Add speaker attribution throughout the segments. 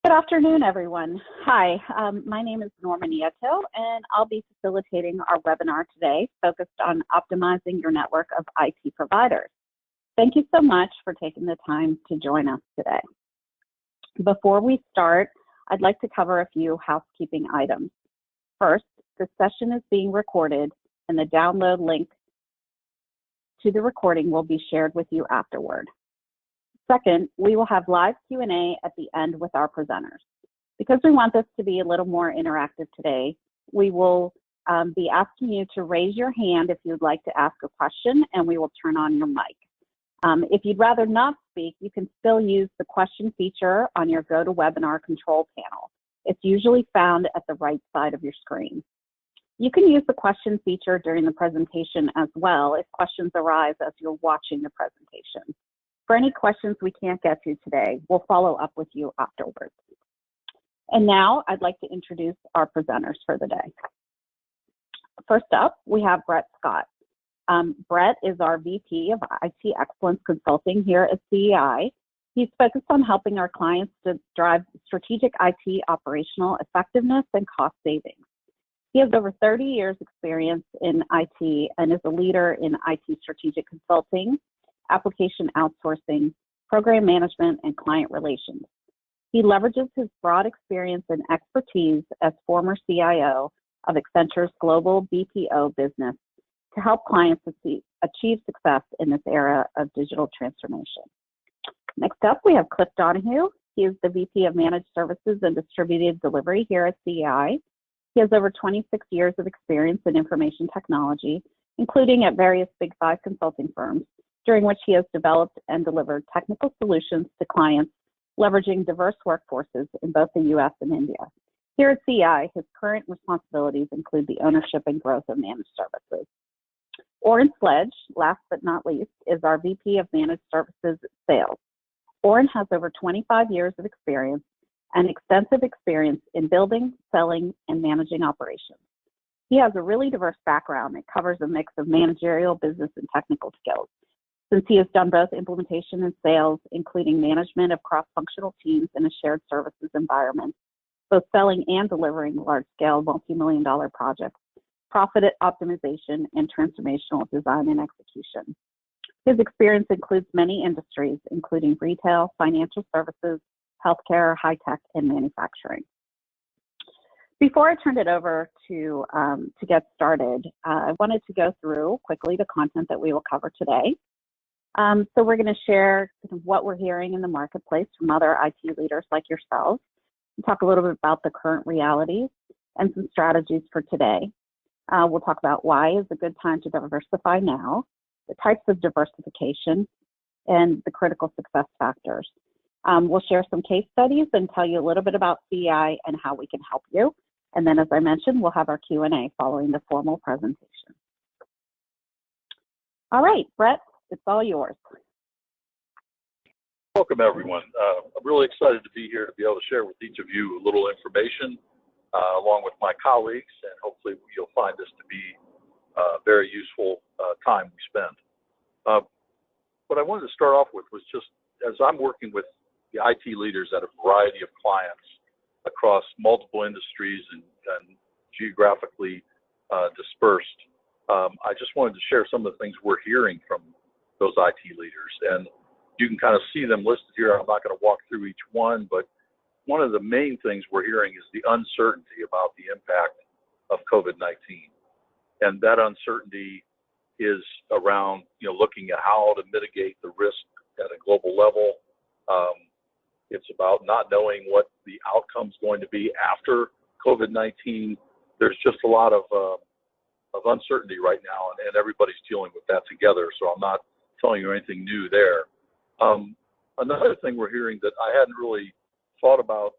Speaker 1: Good afternoon, everyone. Hi, my name is Norma Nieto, and I'll be facilitating our webinar today focused on optimizing your network of IT providers. Thank you so much for taking the time to join us today. Before we start, I'd like to cover a few housekeeping items. First, the session is being recorded, and the download link to the recording will be shared with you afterward. Second, we will have live Q&A at the end with our presenters. Because we want this to be a little more interactive today, we will be asking you to raise your hand if you'd like to ask a question, and we will turn on your mic. If you'd rather not speak, you can still use the question feature on your GoToWebinar control panel. It's usually found at the right side of your screen. You can use the question feature during the presentation as well if questions arise as you're watching the presentation. For any questions we can't get to today, we'll follow up with you afterwards. And now I'd like to introduce our presenters for the day. First up, we have Brett Scott. Brett is our VP of IT Excellence Consulting here at CGI. He's focused on helping our clients to drive strategic IT operational effectiveness and cost savings. He has over 30 years experience in IT and is a leader in IT strategic consulting, application outsourcing, program management, and client relations. He leverages his broad experience and expertise as former CIO of Accenture's global BPO business to help clients achieve success in this era of digital transformation. Next up, we have Cliff Donahue. He is the VP of Managed Services and Distributed Delivery here at CGI. He has over 26 years of experience in information technology, including at various Big Five consulting firms, during which he has developed and delivered technical solutions to clients leveraging diverse workforces in both the US and India. Here at CGI, his current responsibilities include the ownership and growth of managed services. Oren Sledge, last but not least, is our VP of Managed Services Sales. Oren has over 25 years of experience and extensive experience in building, selling, and managing operations. He has a really diverse background that covers a mix of managerial, business, and technical skills. Since he has done both implementation and sales, including management of cross-functional teams in a shared services environment, both selling and delivering large-scale multi-million-dollar projects, profit optimization, and transformational design and execution. His experience includes many industries, including retail, financial services, healthcare, high-tech, and manufacturing. Before I turn it over to get started, I wanted to go through quickly the content that we will cover today. So we're going to share what we're hearing in the marketplace from other IT leaders like yourselves, and talk a little bit about the current realities and some strategies for today. We'll talk about why is a good time to diversify now, the types of diversification, and the critical success factors. We'll share some case studies and tell you a little bit about CGI and how we can help you. And then, as I mentioned, we'll have our Q&A following the formal presentation. All right, Brett, it's all yours.
Speaker 2: Welcome, everyone. I'm really excited to be here to be able to share with each of you a little information along with my colleagues, and hopefully you'll find this to be a very useful time we spend. What I wanted to start off with was just, as I'm working with the IT leaders at a variety of clients across multiple industries and geographically dispersed, I just wanted to share some of the things we're hearing from those IT leaders. And you can kind of see them listed here. I'm not going to walk through each one, but one of the main things we're hearing is the uncertainty about the impact of COVID-19. And that uncertainty is around, looking at how to mitigate the risk at a global level. It's about not knowing what the outcome's going to be after COVID-19. There's just a lot of uncertainty right now, and everybody's dealing with that together. So I'm not telling you anything new there. Another thing we're hearing that I hadn't really thought about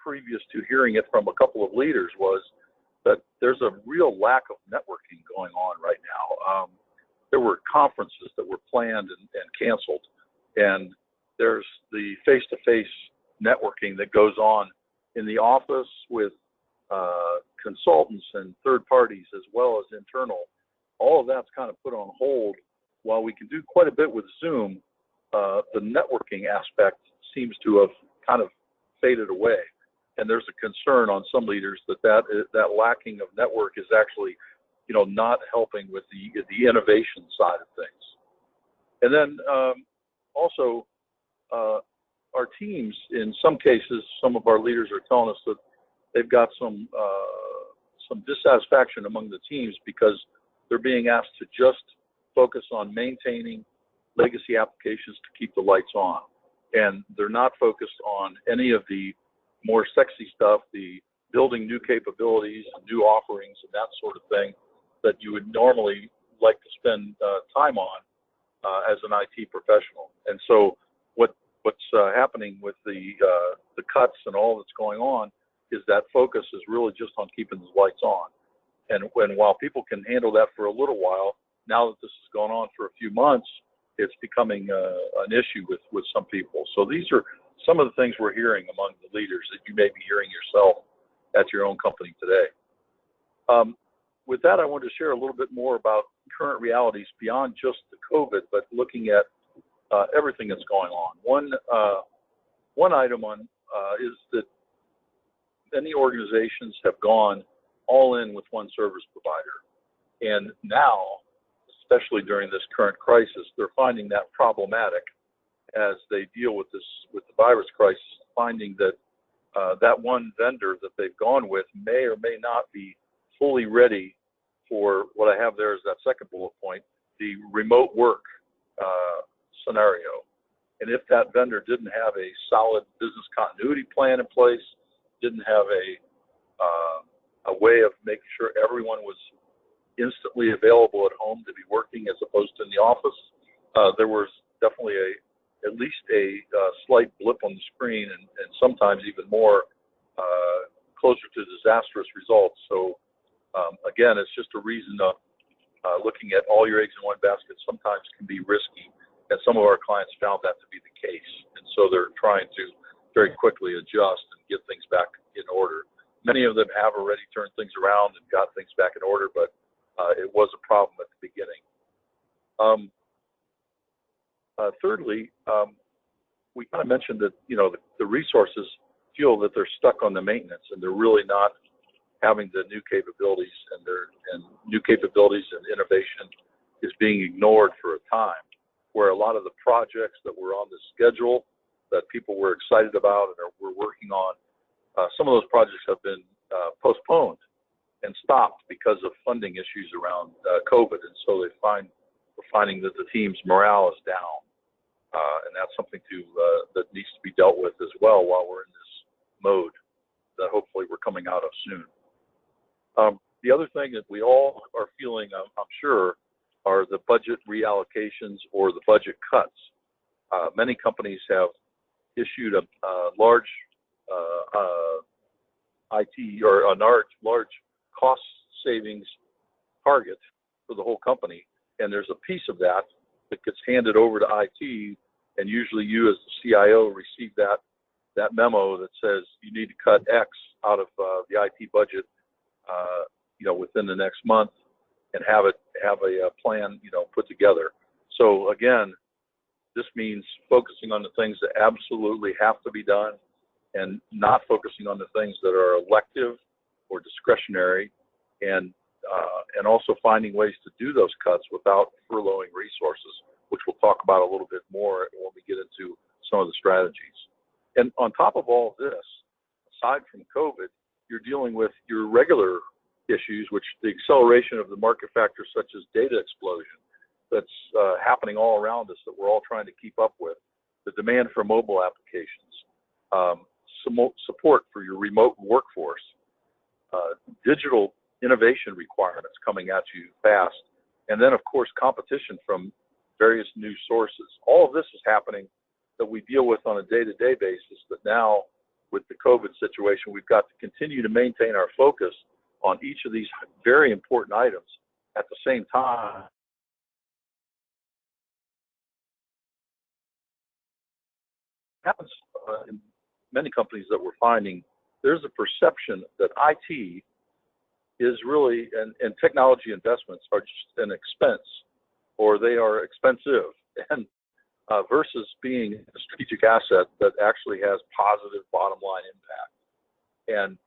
Speaker 2: previous to hearing it from a couple of leaders was that there's a real lack of networking going on right now. There were conferences that were planned and canceled, and there's the face-to-face networking that goes on in the office with consultants and third parties as well as internal. All of that's kind of put on hold. While we can do quite a bit with Zoom, the networking aspect seems to have kind of faded away. And there's a concern on some leaders that lacking of network is actually, not helping with the innovation side of things. And then also, our teams, in some cases, some of our leaders are telling us that they've got some dissatisfaction among the teams because they're being asked to just focus on maintaining legacy applications to keep the lights on. And they're not focused on any of the more sexy stuff, the building new capabilities and new offerings and that sort of thing that you would normally like to spend time on as an IT professional. And so what's happening with the cuts and all that's going on is that focus is really just on keeping the lights on. And while people can handle that for a little while, now that this has gone on for a few months, it's becoming an issue with some people. So these are some of the things we're hearing among the leaders that you may be hearing yourself at your own company today. With that, I wanted to share a little bit more about current realities beyond just the COVID, but looking at everything that's going on. One item is that many organizations have gone all in with one service provider. And now, especially during this current crisis, they're finding that problematic as they deal with the virus crisis, finding that that one vendor that they've gone with may or may not be fully ready for what I have there is that second bullet point, the remote work scenario. And if that vendor didn't have a solid business continuity plan in place, didn't have a way of making sure everyone was instantly available at home to be working as opposed to in the office, there was definitely at least a slight blip on the screen and sometimes even more closer to disastrous results. So again, it's just a reason of looking at all your eggs in one basket sometimes can be risky. And some of our clients found that to be the case. And so they're trying to very quickly adjust and get things back in order. Many of them have already turned things around and got things back in order, but it was a problem at the beginning. Thirdly, we kind of mentioned that, the resources feel that they're stuck on the maintenance and they're really not having the new capabilities and new capabilities and innovation is being ignored for a time, where a lot of the projects that were on the schedule that people were excited about and were working on, some of those projects have been postponed and stopped because of funding issues around COVID. And so we're finding that the team's morale is down. And that's something that needs to be dealt with as well while we're in this mode that hopefully we're coming out of soon. The other thing that we all are feeling, I'm sure, are the budget reallocations or the budget cuts. Many companies have issued a large IT or a large cost savings target for the whole company, and there's a piece of that gets handed over to IT, and usually you as the CIO receive that memo that says you need to cut X out of the IT budget, within the next month, and have a plan, put together. So again, this means focusing on the things that absolutely have to be done, and not focusing on the things that are elective or discretionary, and also finding ways to do those cuts without furloughing resources, which we'll talk about a little bit more when we get into some of the strategies. And on top of all of this, aside from COVID, you're dealing with your regular issues, which the acceleration of the market factors such as data explosion that's happening all around us that we're all trying to keep up with, the demand for mobile applications, support for your remote workforce, digital innovation requirements coming at you fast, and then, of course, competition from various new sources. All of this is happening that we deal with on a day-to-day basis, but now with the COVID situation, we've got to continue to maintain our focus on each of these very important items at the same time. Happens in many companies that we're finding, there's a perception that IT is really, and technology investments are just an expense, or they are expensive. And versus being a strategic asset that actually has positive bottom line impact. And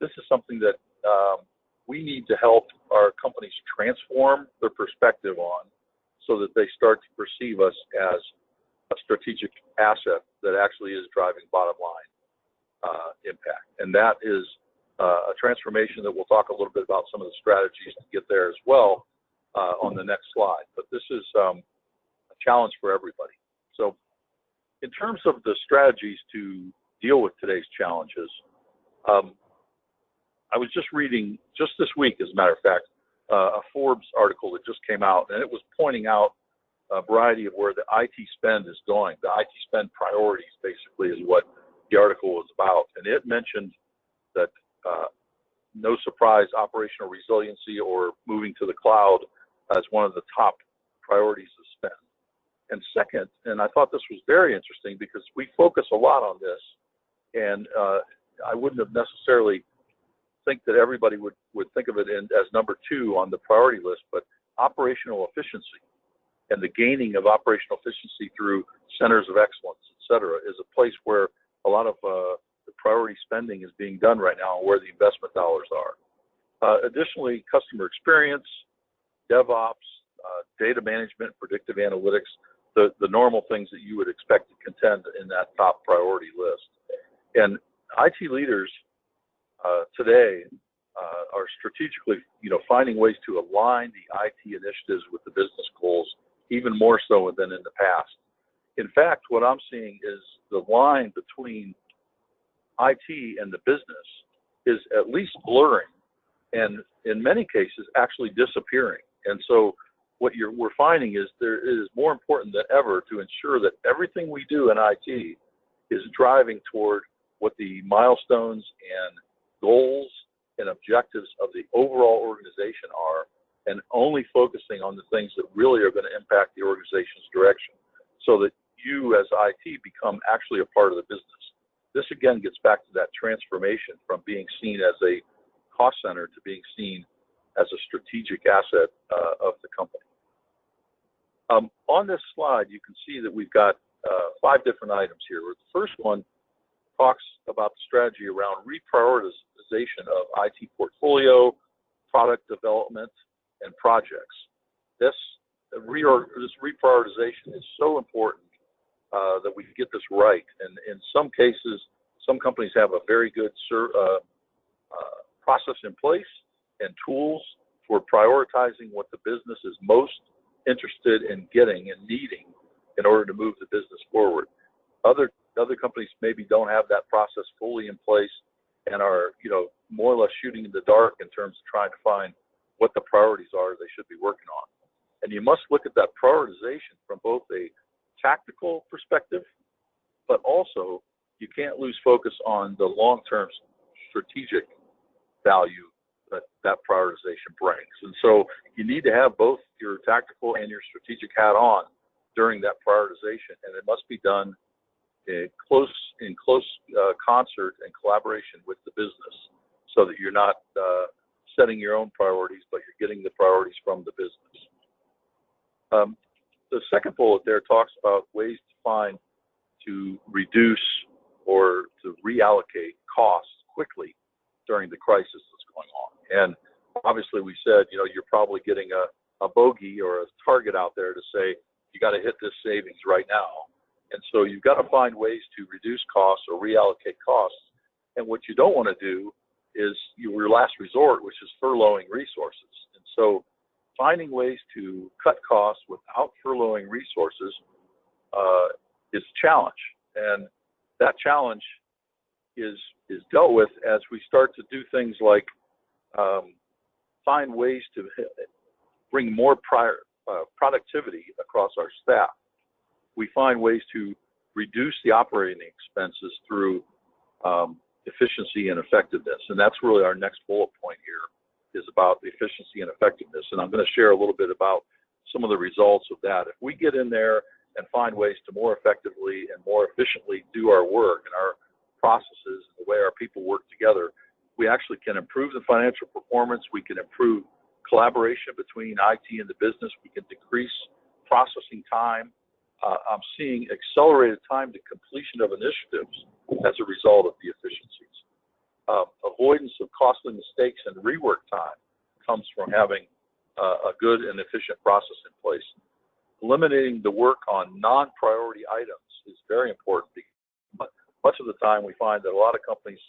Speaker 2: this is something that we need to help our companies transform their perspective on so that they start to perceive us as a strategic asset that actually is driving bottom line impact. And that is a transformation that we'll talk a little bit about some of the strategies to get there as well on the next slide. But this is a challenge for everybody. So in terms of the strategies to deal with today's challenges, I was just reading, just this week, as a matter of fact, a Forbes article that just came out, and it was pointing out a variety of where the IT spend is going. The IT spend priorities, basically, is what the article was about. And it mentioned that, no surprise, operational resiliency or moving to the cloud as one of the top priorities of spend. And second, and I thought this was very interesting because we focus a lot on this, and I wouldn't have necessarily think that everybody would think of it as number 2 on the priority list, but operational efficiency and the gaining of operational efficiency through centers of excellence, et cetera, is a place where a lot of the priority spending is being done right now and where the investment dollars are. Additionally, customer experience, DevOps, data management, predictive analytics, the normal things that you would expect to contend in that top priority list. And IT leaders today are strategically, finding ways to align the IT initiatives with the business goals, even more so than in the past. In fact, what I'm seeing is the line between IT and the business is at least blurring, and in many cases actually disappearing. And so what we're finding is it is more important than ever to ensure that everything we do in IT is driving toward what the milestones and goals and objectives of the overall organization are, and only focusing on the things that really are going to impact the organization's direction, so that you as IT become actually a part of the business. This again gets back to that transformation from being seen as a cost center to being seen as a strategic asset of the company. On this slide, you can see that we've got 5 different items here. The first one talks about the strategy around reprioritization of IT portfolio, product development, and projects. This reprioritization is so important that we get this right. And in some cases, some companies have a very good process in place and tools for prioritizing what the business is most interested in getting and needing in order to move the business forward. Other companies maybe don't have that process fully in place and are, more or less shooting in the dark in terms of trying to find what the priorities are they should be working on. And you must look at that prioritization from both a tactical perspective, but also you can't lose focus on the long-term strategic value that prioritization brings. And so you need to have both your tactical and your strategic hat on during that prioritization, and it must be done in close concert and collaboration with the business, so that you're not setting your own priorities, but you're getting the priorities from the business. The second bullet there talks about ways to reduce or to reallocate costs quickly during the crisis that's going on. And obviously we said, you're probably getting a bogey or a target out there to say, you got to hit this savings right now. And so you've got to find ways to reduce costs or reallocate costs. And what you don't want to do is your last resort, which is furloughing resources. And so finding ways to cut costs without furloughing resources is a challenge. And that challenge is dealt with as we start to do things like find ways to bring more productivity across our staff. We find ways to reduce the operating expenses through efficiency and effectiveness. And that's really our next bullet point here, is about the efficiency and effectiveness. And I'm going to share a little bit about some of the results of that. If we get in there and find ways to more effectively and more efficiently do our work and our processes and the way our people work together, we actually can improve the financial performance. We can improve collaboration between IT and the business. We can decrease processing time. I'm seeing accelerated time to completion of initiatives as a result of the efficiencies. Avoidance of costly mistakes and rework time comes from having a good and efficient process in place. Eliminating the work on non-priority items is very important because much of the time we find that a lot of companies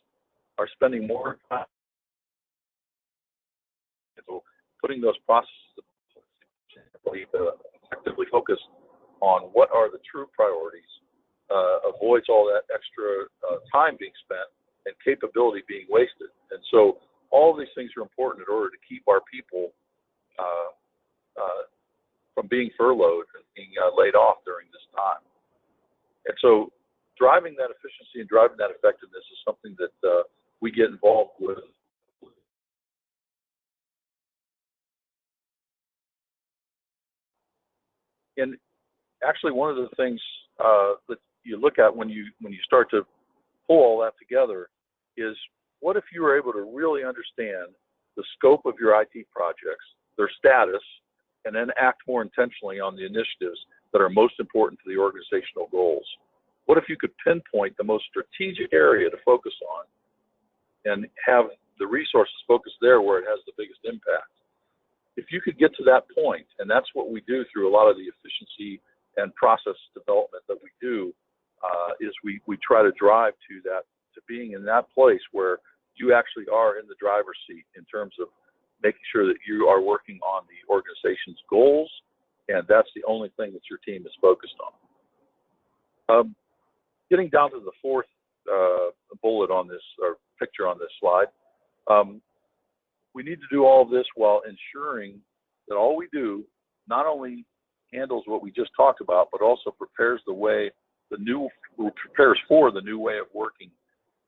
Speaker 2: are spending more time putting those processes effectively focused on what are the true priorities, avoids all that extra time being spent and capability being wasted. And so all of these things are important in order to keep our people from being furloughed and being laid off during this time. And so driving that efficiency and driving that effectiveness is something that we get involved with. And actually, one of the things that you look at when you start to pull all that together is, what if you were able to really understand the scope of your IT projects, their status, and then act more intentionally on the initiatives that are most important to the organizational goals? What if you could pinpoint the most strategic area to focus on and have the resources focused there where it has the biggest impact? If you could get to that point, and that's what we do through a lot of the efficiency and process development that we do, is we try to drive to that, to being in that place where you actually are in the driver's seat in terms of making sure that you are working on the organization's goals, and that's the only thing that your team is focused on. Getting down to the fourth bullet on this, or picture on this slide, we need to do all of this while ensuring that all we do not only handles what we just talked about, but also prepares for the new way of working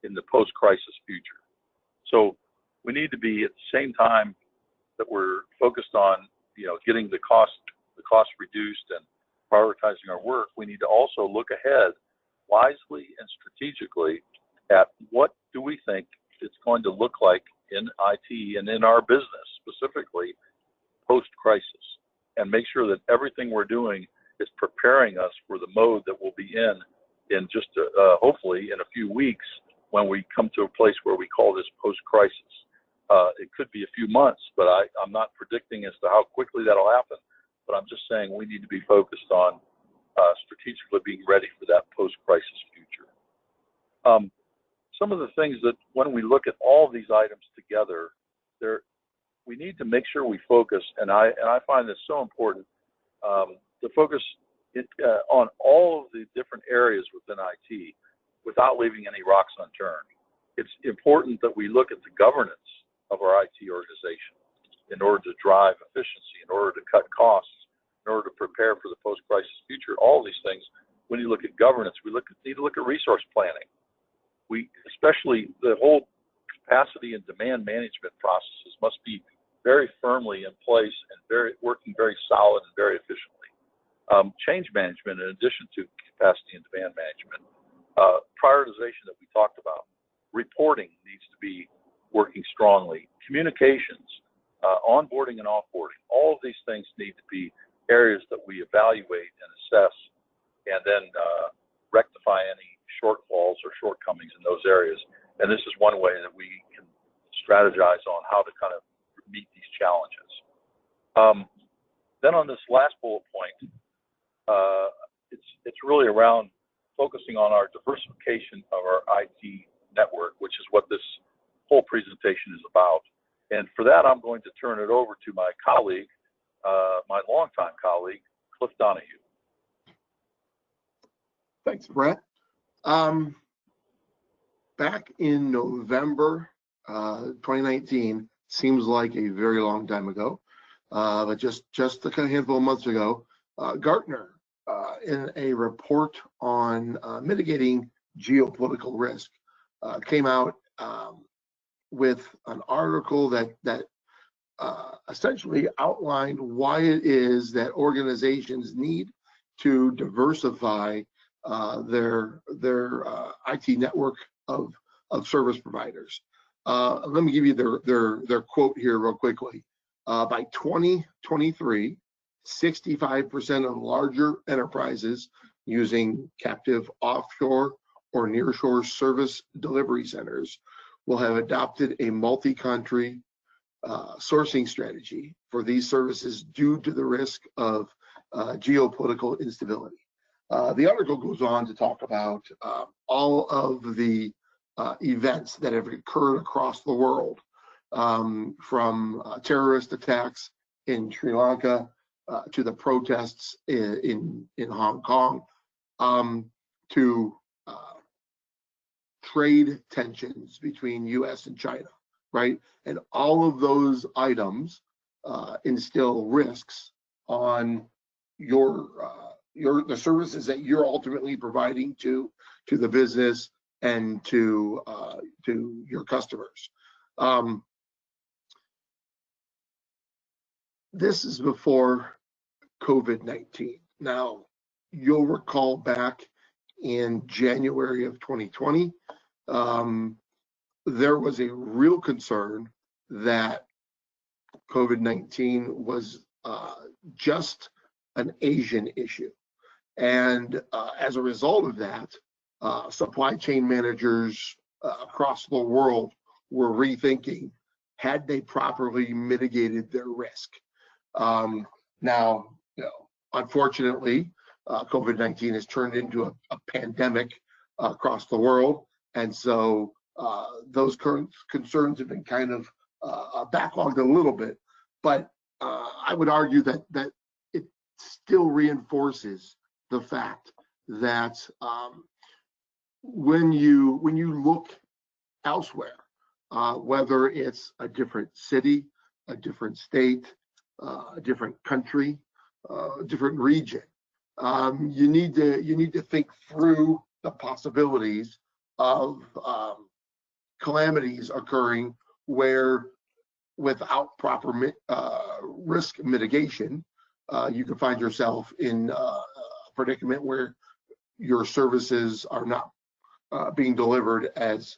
Speaker 2: in the post-crisis future. So we need to be, at the same time that we're focused on, getting the cost reduced and prioritizing our work, we need to also look ahead wisely and strategically at what do we think it's going to look like in IT and in our business specifically post-crisis, and make sure that everything we're doing is preparing us for the mode that we'll be in just hopefully in a few weeks, when we come to a place where we call this post-crisis. It could be a few months, but I'm not predicting as to how quickly that'll happen, but I'm just saying we need to be focused on strategically being ready for that post-crisis future. Some of the things that, when we look at all these items together, we need to make sure we focus, and I find this so important, to focus on all of the different areas within IT without leaving any rocks unturned. It's important that we look at the governance of our IT organization in order to drive efficiency, in order to cut costs, in order to prepare for the post-crisis future. All these things, when you look at governance, we need to look at resource planning. Especially the whole capacity and demand management processes must be very firmly in place and working very solid and very efficiently. Change management, in addition to capacity and demand management, prioritization that we talked about, reporting needs to be working strongly, communications, onboarding and offboarding, all of these things need to be areas that we evaluate and assess, and then rectify any shortfalls or shortcomings in those areas. And this is one way that we can strategize on how to kind of meet these challenges. Then on this last bullet point, it's really around focusing on our diversification of our IT network, which is what this whole presentation is about. And for that, I'm going to turn it over to my colleague, my longtime colleague, Cliff Donahue.
Speaker 3: Thanks, Brett. Back in November 2019, seems like a very long time ago, but just a handful of months ago, Gartner, in a report on mitigating geopolitical risk, came out with an article that essentially outlined why it is that organizations need to diversify their IT network of service providers. Let me give you their quote here real quickly. By 2023, 65% of larger enterprises using captive offshore or nearshore service delivery centers will have adopted a multi-country sourcing strategy for these services due to the risk of geopolitical instability. The article goes on to talk about all of the events that have occurred across the world, from terrorist attacks in Sri Lanka to the protests in Hong Kong, to trade tensions between U.S. and China, right? And all of those items instill risks on the services that you're ultimately providing to the business and to your customers. This is before COVID-19. Now, you'll recall back in January of 2020, there was a real concern that COVID-19 was just an Asian issue. And as a result of that, supply chain managers across the world were rethinking, had they properly mitigated their risk? Now, unfortunately, COVID-19 has turned into a pandemic across the world. And so those current concerns have been kind of backlogged a little bit. But I would argue that it still reinforces the fact that when you look elsewhere, whether it's a different city, a different state, a different country, a different region, you need to think through the possibilities of calamities occurring where, without proper risk mitigation, you can find yourself in a predicament where your services are not being delivered as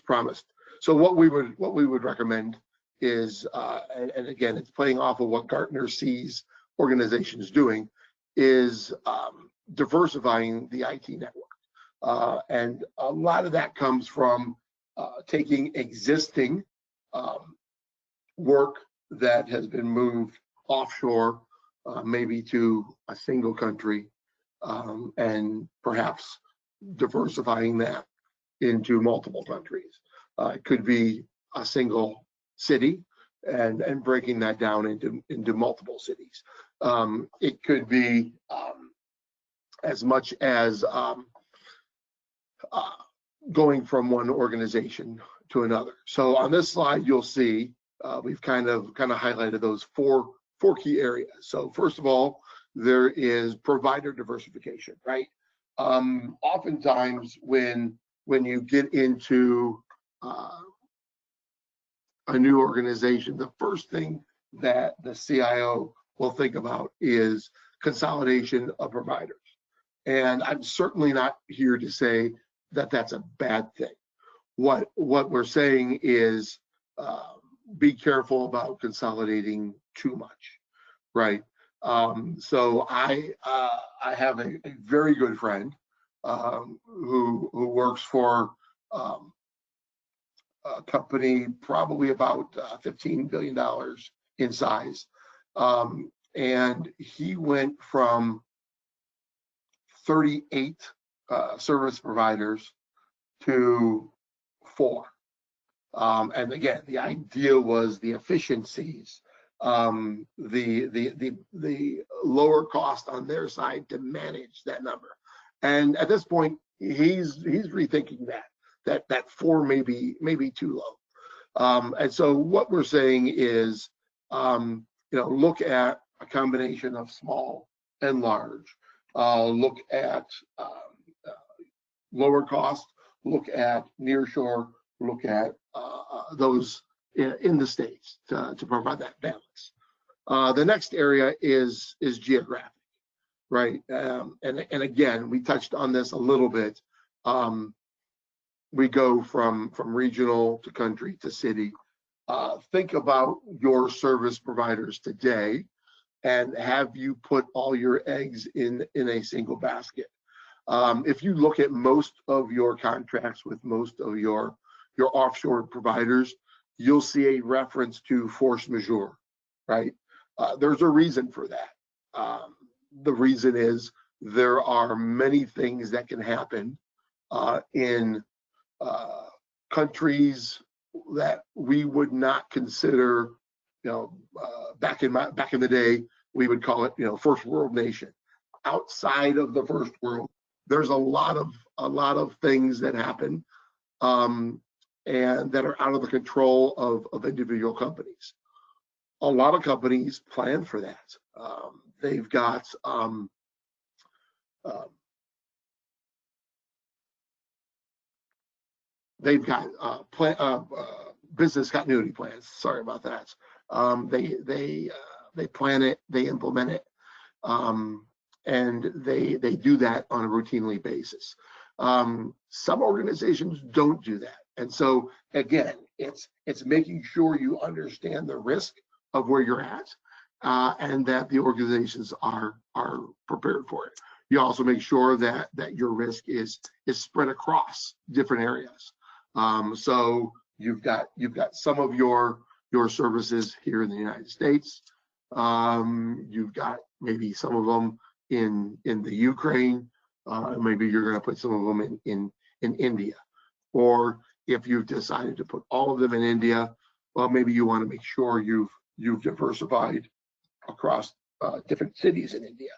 Speaker 3: promised. So what we would recommend is, and again, it's playing off of what Gartner sees organizations doing, is diversifying the IT network. And a lot of that comes from taking existing work that has been moved offshore, maybe to a single country, and perhaps diversifying that into multiple countries. It could be a single city and breaking that down into multiple cities. It could be as much as going from one organization to another. So on this slide, you'll see we've kind of highlighted those four key areas. So first of all, there is provider diversification, right? Oftentimes when you get into a new organization, the first thing that the CIO will think about is consolidation of providers. And I'm certainly not here to say that that's a bad thing. What we're saying is be careful about consolidating too much, right? So I have a very good friend who works for a company probably about $15 billion in size, and he went from 38 service providers to 4. And again, the idea was the efficiencies, the lower cost on their side to manage that number. And at this point, he's rethinking that 4 may be too low. And so what we're saying is, look at a combination of small and large. Look at lower cost. Look at nearshore. Look at those in the States to provide that balance. The next area is geographic, right? And again, we touched on this a little bit. We go from regional to country to city. Think about your service providers today and have you put all your eggs in a single basket. If you look at most of your contracts with most of your offshore providers, you'll see a reference to force majeure, right? There's a reason for that. The reason is there are many things that can happen in countries that we would not consider, back in the day, we would call it, first world nation. Outside of the first world, there's a lot of things that happen, and that are out of the control of individual companies. A lot of companies plan for that. They've got business continuity plans. Sorry about that. They plan it, they implement it, and they do that on a routinely basis. Some organizations don't do that, and so again, it's making sure you understand the risk of where you're at, and that the organizations are prepared for it. You also make sure that your risk is spread across different areas. So you've got some of your services here in the United States. You've got maybe some of them in the Ukraine. Maybe you're going to put some of them in India. Or if you've decided to put all of them in India, well, maybe you want to make sure you've diversified across different cities in India.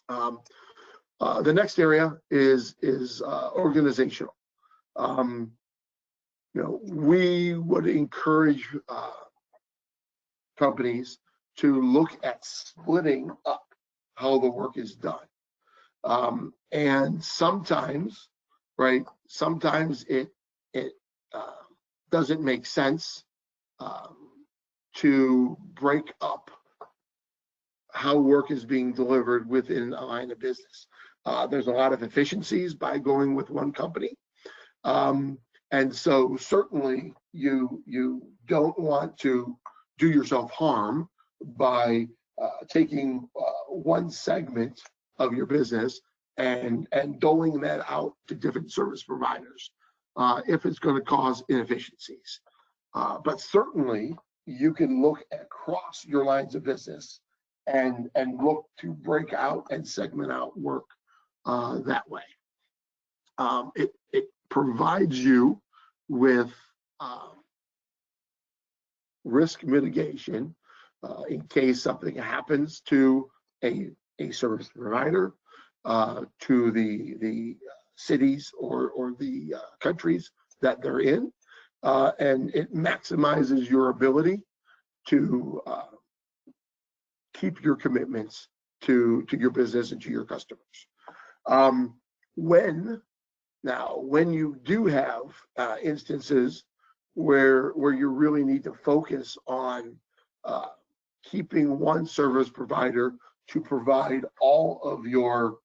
Speaker 3: The next area is organizational. We would encourage companies to look at splitting up how the work is done. And sometimes, right, it doesn't make sense to break up how work is being delivered within a line of business. There's a lot of efficiencies by going with one company. And so certainly you don't want to do yourself harm by taking one segment of your business and doling that out to different service providers if it's going to cause inefficiencies. But certainly you can look across your lines of business and look to break out and segment out work that way. It provides you with risk mitigation in case something happens to a service provider, to the cities or the countries that they're in, and it maximizes your ability to keep your commitments to your business and to your customers. When you do have instances where you really need to focus on keeping one service provider to provide all of your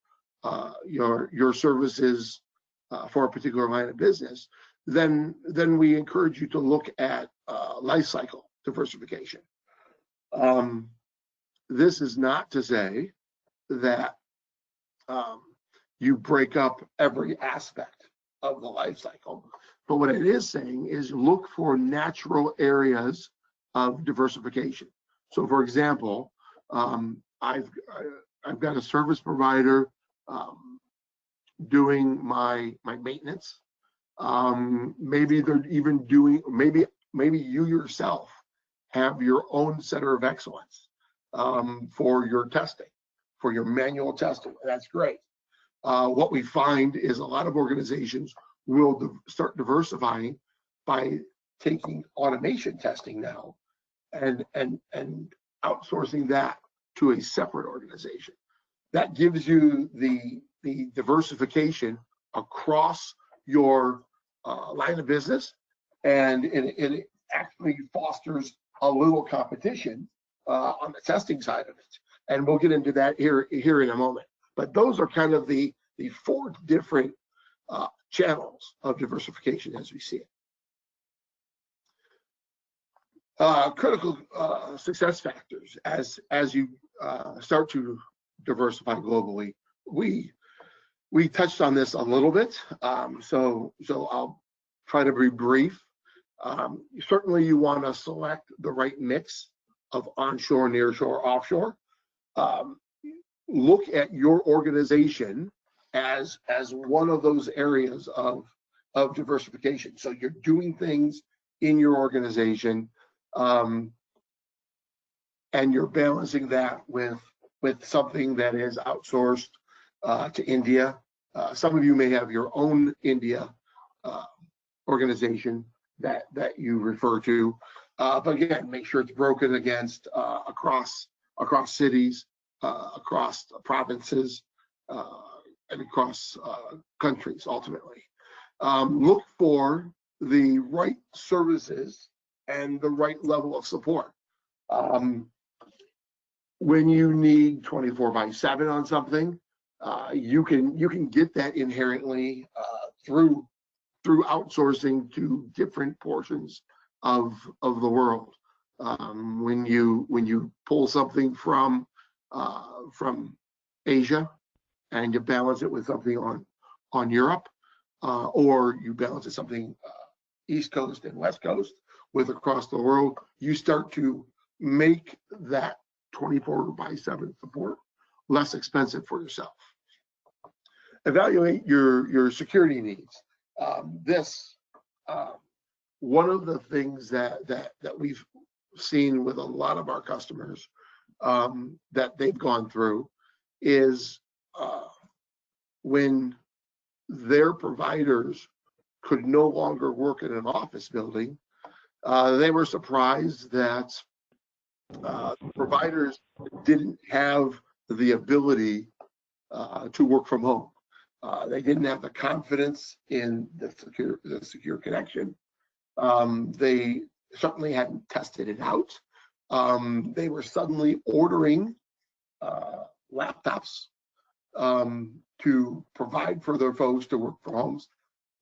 Speaker 3: services for a particular line of business, then we encourage you to look at life cycle diversification. This is not to say that you break up every aspect of the life cycle, but what it is saying is look for natural areas of diversification. So, for example, I've got a service provider doing my maintenance. Maybe they're even doing, maybe you yourself have your own center of excellence for your testing, for your manual testing. That's great. What we find is a lot of organizations will start diversifying by taking automation testing now and outsourcing that to a separate organization. That gives you the diversification across your line of business, and it actually fosters a little competition on the testing side of it. And we'll get into that here in a moment. But those are kind of the four different channels of diversification as we see it. Critical success factors as you start to diversify globally. We touched on this a little bit, so I'll try to be brief. Certainly, you want to select the right mix of onshore, nearshore, offshore. Look at your organization as one of those areas of diversification. So you're doing things in your organization, and you're balancing that with something that is outsourced to India. Some of you may have your own India organization that you refer to, but again, make sure it's broken against across cities, across provinces, and across countries. Ultimately, look for the right services and the right level of support. When you need 24/7 on something, you can get that inherently through outsourcing to different portions of the world. When you pull something from Asia and you balance it with something on Europe, or you balance it something East Coast and West Coast with across the world, you start to make that 24/7 support less expensive for yourself. Evaluate your security needs. One of the things that we've seen with a lot of our customers that they've gone through is when their providers could no longer work in an office building, they were surprised that providers didn't have the ability to work from home. They didn't have the confidence in the secure connection. They certainly hadn't tested it out. They were suddenly ordering laptops to provide for their folks to work from homes.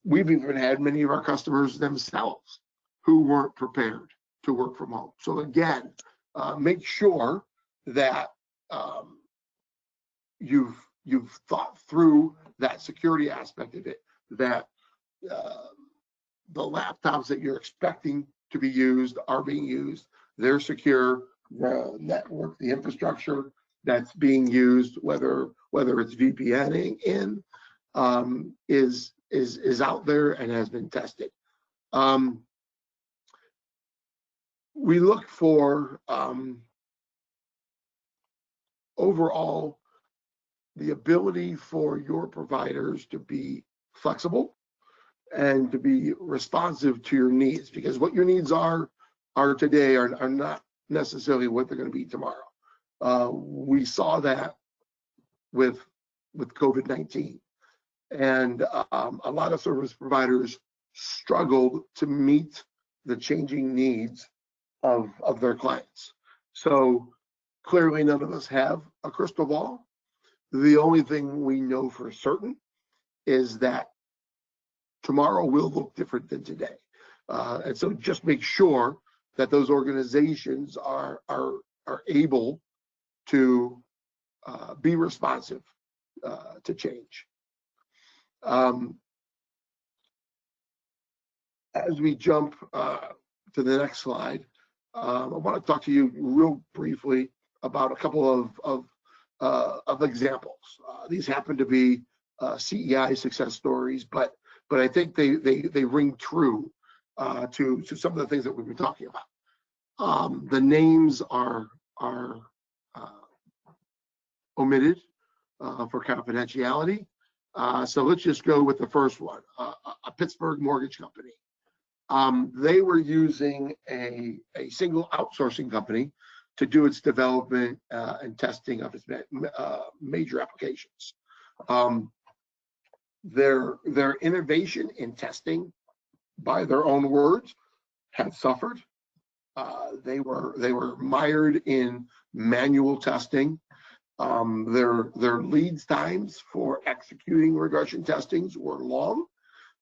Speaker 3: We've even had many of our customers themselves who weren't prepared to work from home. So again, make sure that you've thought through that security aspect of it, that the laptops that you're expecting to be used are being used, they're secure, the network, the infrastructure that's being used, whether it's VPNing in, is out there and has been tested. We look for overall the ability for your providers to be flexible and to be responsive to your needs, because what your needs are today are not necessarily what they're going to be tomorrow. We saw that with COVID-19, and a lot of service providers struggled to meet the changing needs of their clients. So clearly none of us have a crystal ball. The only thing we know for certain is that tomorrow will look different than today. And so just make sure that those organizations are able to be responsive to change. As we jump to the next slide, I want to talk to you real briefly about a couple of examples. These happen to be CEI success stories, but I think they ring true to some of the things that we've been talking about. The names are omitted for confidentiality. So let's just go with the first one, a Pittsburgh mortgage company. They were using a single outsourcing company to do its development and testing of its major applications. Their innovation in testing, by their own words, had suffered. They were mired in manual testing. Their lead times for executing regression testings were long,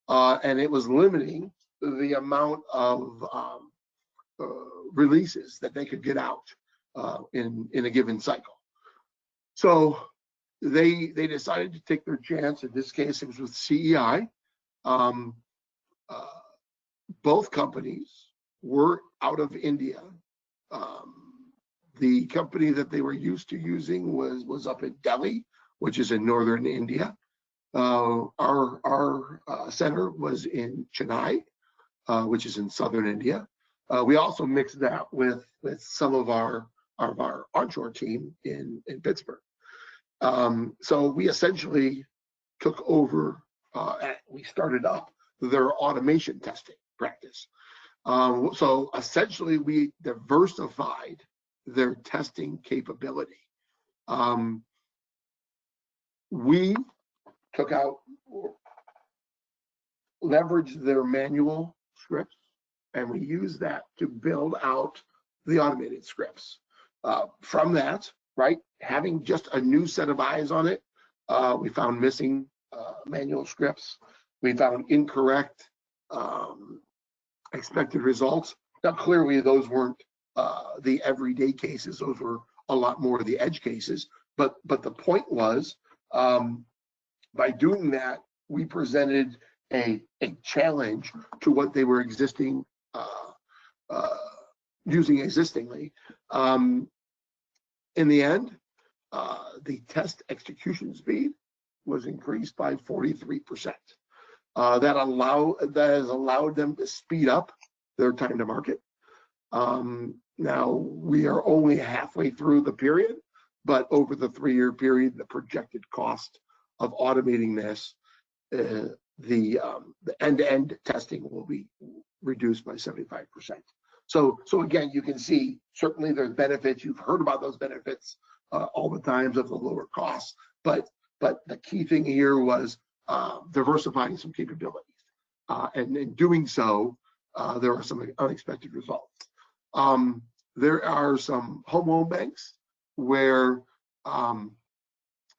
Speaker 3: and it was limiting the amount of releases that they could get out in a given cycle. So they decided to take their chance. In this case, it was with CEI. Both companies were out of India. The company that they were used to using was up in Delhi, which is in northern India. Our center was in Chennai, which is in southern India. We also mixed that with some of our onshore team in Pittsburgh. So we essentially took over, we started up their automation testing practice. So essentially we diversified their testing capability. We took out, leveraged their manual scripts, and we used that to build out the automated scripts. From that, right, having just a new set of eyes on it, we found missing manual scripts. We found incorrect expected results. Now, clearly, those weren't the everyday cases. Those were a lot more of the edge cases. But the point was, by doing that, we presented a challenge to what they were using existingly. In the end, the test execution speed was increased by 43%. That has allowed them to speed up their time to market. Now we are only halfway through the period, but over the 3-year period, the projected cost of automating this, the end-to-end testing will be reduced by 75%. So again, you can see certainly there's benefits. You've heard about those benefits all the times of the lower costs, but the key thing here was diversifying some capabilities. And in doing so, there are some unexpected results. There are some home loan banks where,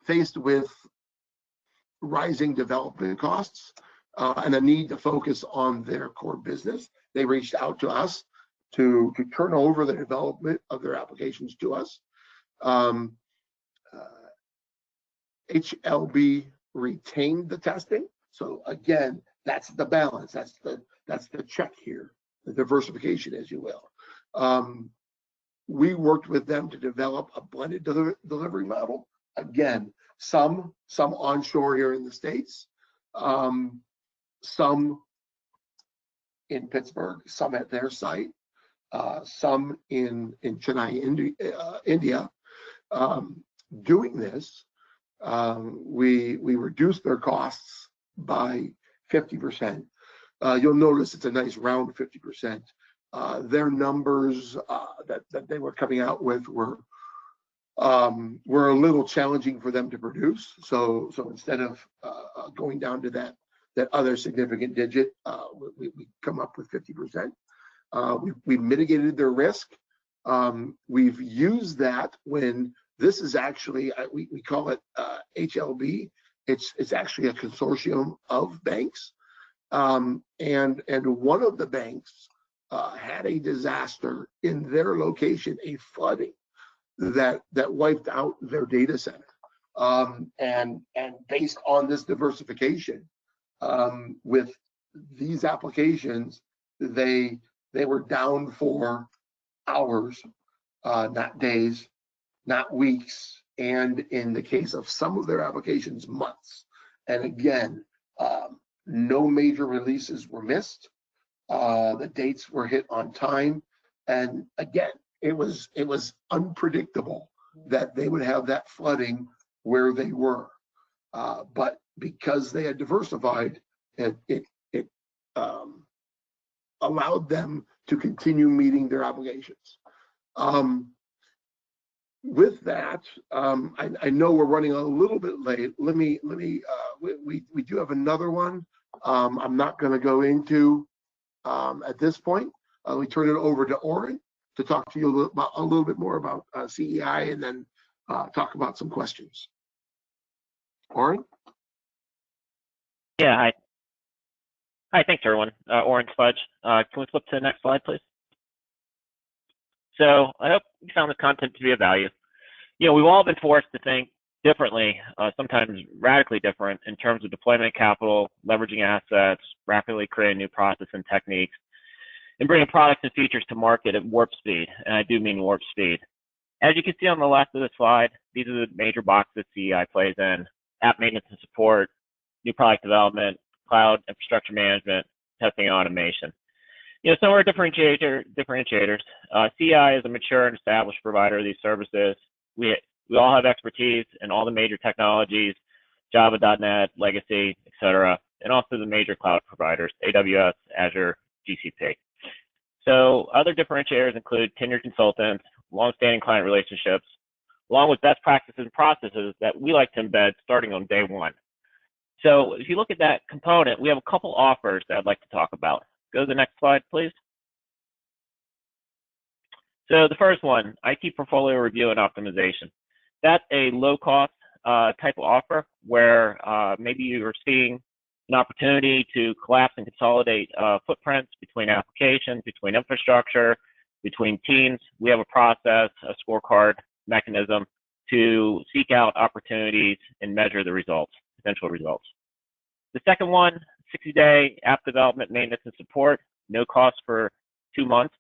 Speaker 3: faced with rising development costs and a need to focus on their core business, they reached out to us to turn over the development of their applications to us. HLB retained the testing. So again, that's the balance. That's the check here, the diversification, as you will. We worked with them to develop a blended delivery model. Again, some onshore here in the States, some in Pittsburgh, some at their site, some in Chennai, India. Doing this, we reduced their costs by 50%. You'll notice it's a nice round 50%. Their numbers that they were coming out with were a little challenging for them to produce. So instead of going down to that other significant digit, we come up with 50%. We mitigated their risk. We've used that when this is actually, we call it HLB. It's actually a consortium of banks. And one of the banks had a disaster in their location, a flooding that wiped out their data center. And based on this diversification, with these applications, they were down for hours, not days, not weeks, and in the case of some of their applications, months. And again, no major releases were missed. The dates were hit on time. And again, it was unpredictable that they would have that flooding where they were. But because they had diversified, it allowed them to continue meeting their obligations. With that, I know we're running a little bit late. We do have another one. I'm not going to go into at this point. We turn it over to Oren to talk to you a little bit more about CEI, and then talk about some questions. Oren?
Speaker 4: Yeah, hi, thanks everyone. Oren Fudge. Can we flip to the next slide, please? So I hope you found this content to be of value. We've all been forced to think differently, sometimes radically different in terms of deployment capital, leveraging assets, rapidly creating new processes and techniques, and bringing products and features to market at warp speed. And I do mean warp speed. As you can see on the left of the slide, these are the major boxes CEI plays in: app maintenance and support, new product development, cloud infrastructure management, testing and automation. Some of our differentiators. CEI is a mature and established provider of these services. We all have expertise in all the major technologies, Java, .NET, legacy, etc., and also the major cloud providers, AWS, Azure, GCP. So other differentiators include tenured consultants, long-standing client relationships, along with best practices and processes that we like to embed starting on day one. So if you look at that component, we have a couple offers that I'd like to talk about. Go to the next slide, please. So the first one, IT portfolio review and optimization. That's a low-cost type of offer where maybe you're seeing an opportunity to collapse and consolidate footprints between applications, between infrastructure, between teams. We have a process, a scorecard mechanism to seek out opportunities and measure the results, potential results. The second one, 60-day app development, maintenance, and support, no cost for 2 months.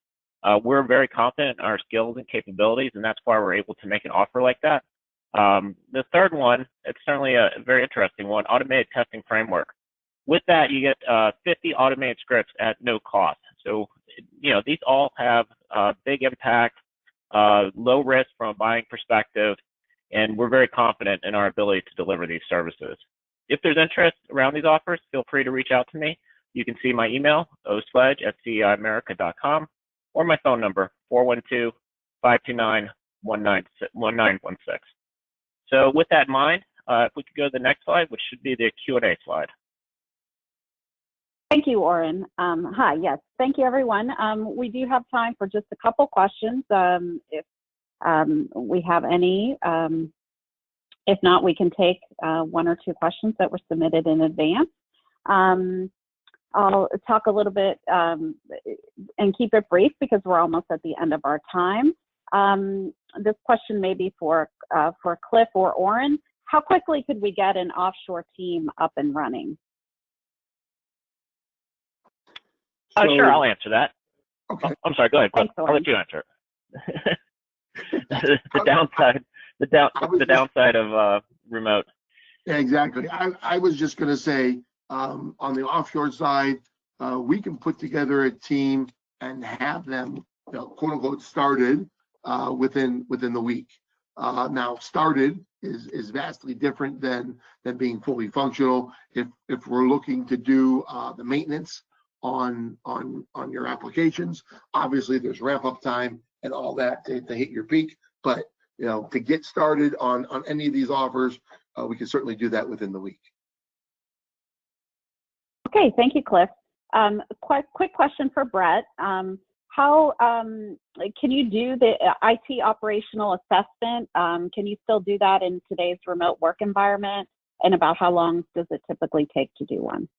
Speaker 4: We're very confident in our skills and capabilities, and that's why we're able to make an offer like that. The third one, it's certainly a very interesting one, automated testing framework. With that, you get 50 automated scripts at no cost. So, these all have big impact, low risk from a buying perspective, and we're very confident in our ability to deliver these services. If there's interest around these offers, feel free to reach out to me. You can see my email, osledge@ceiamerica.com, or my phone number, 412-529-1916. So with that in mind, if we could go to the next slide, which should be the Q&A slide.
Speaker 1: Thank you, Oren. Hi, yes, thank you, everyone. We do have time for just a couple questions, if we have any. If not, we can take 1 or 2 questions that were submitted in advance. I'll talk a little bit and keep it brief because we're almost at the end of our time. This question may be for Cliff or Oren. How quickly could we get an offshore team up and running?
Speaker 4: Sure, I'll answer that.
Speaker 3: Okay.
Speaker 4: I'm sorry, go ahead, Cliff. I'll let you answer it. The downside of remote.
Speaker 3: Yeah, exactly. I was just going to say, on the offshore side, we can put together a team and have them, quote unquote, started within the week. Now, started is vastly different than being fully functional. If we're looking to do the maintenance on your applications, obviously there's ramp up time and all that to hit your peak. But to get started on any of these offers, we can certainly do that within the week.
Speaker 1: Okay, thank you, Cliff. Quick question for Brett. How can you do the IT operational assessment? Can you still do that in today's remote work environment? And about how long does it typically take to do one?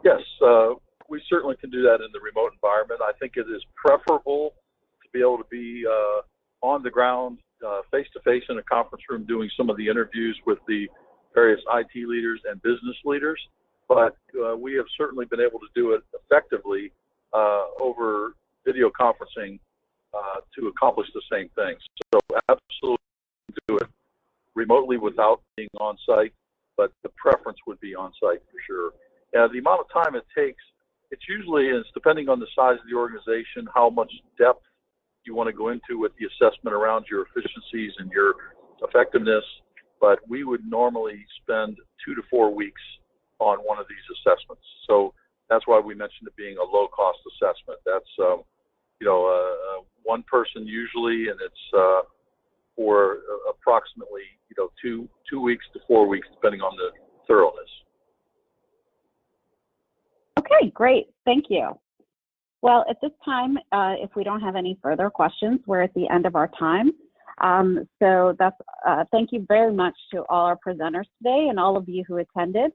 Speaker 2: Yes, we certainly can do that in the remote environment. I think it is preferable to be able to be on the ground, face-to-face in a conference room doing some of the interviews with the various IT leaders and business leaders. But we have certainly been able to do it effectively over video conferencing to accomplish the same things. So absolutely do it remotely without being on site, but the preference would be on site for sure. The amount of time it takes, it's usually, it's depending on the size of the organization, how much depth you want to go into with the assessment around your efficiencies and your effectiveness. But we would normally spend 2 to 4 weeks on one of these assessments. So that's why we mentioned it being a low-cost assessment. That's one person usually, and it's for approximately 2 weeks to 4 weeks, depending on the thoroughness.
Speaker 1: Okay, great. Thank you. Well, at this time, if we don't have any further questions, we're at the end of our time. So that's thank you very much to all our presenters today and all of you who attended.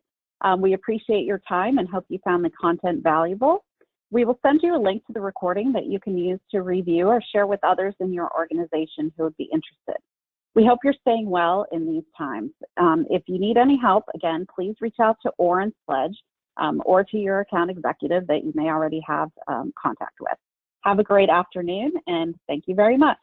Speaker 1: We appreciate your time and hope you found the content valuable. We will send you a link to the recording that you can use to review or share with others in your organization who would be interested. We hope you're staying well in these times. If you need any help, again, please reach out to Orrin Sledge or to your account executive that you may already have contact with. Have a great afternoon, and thank you very much.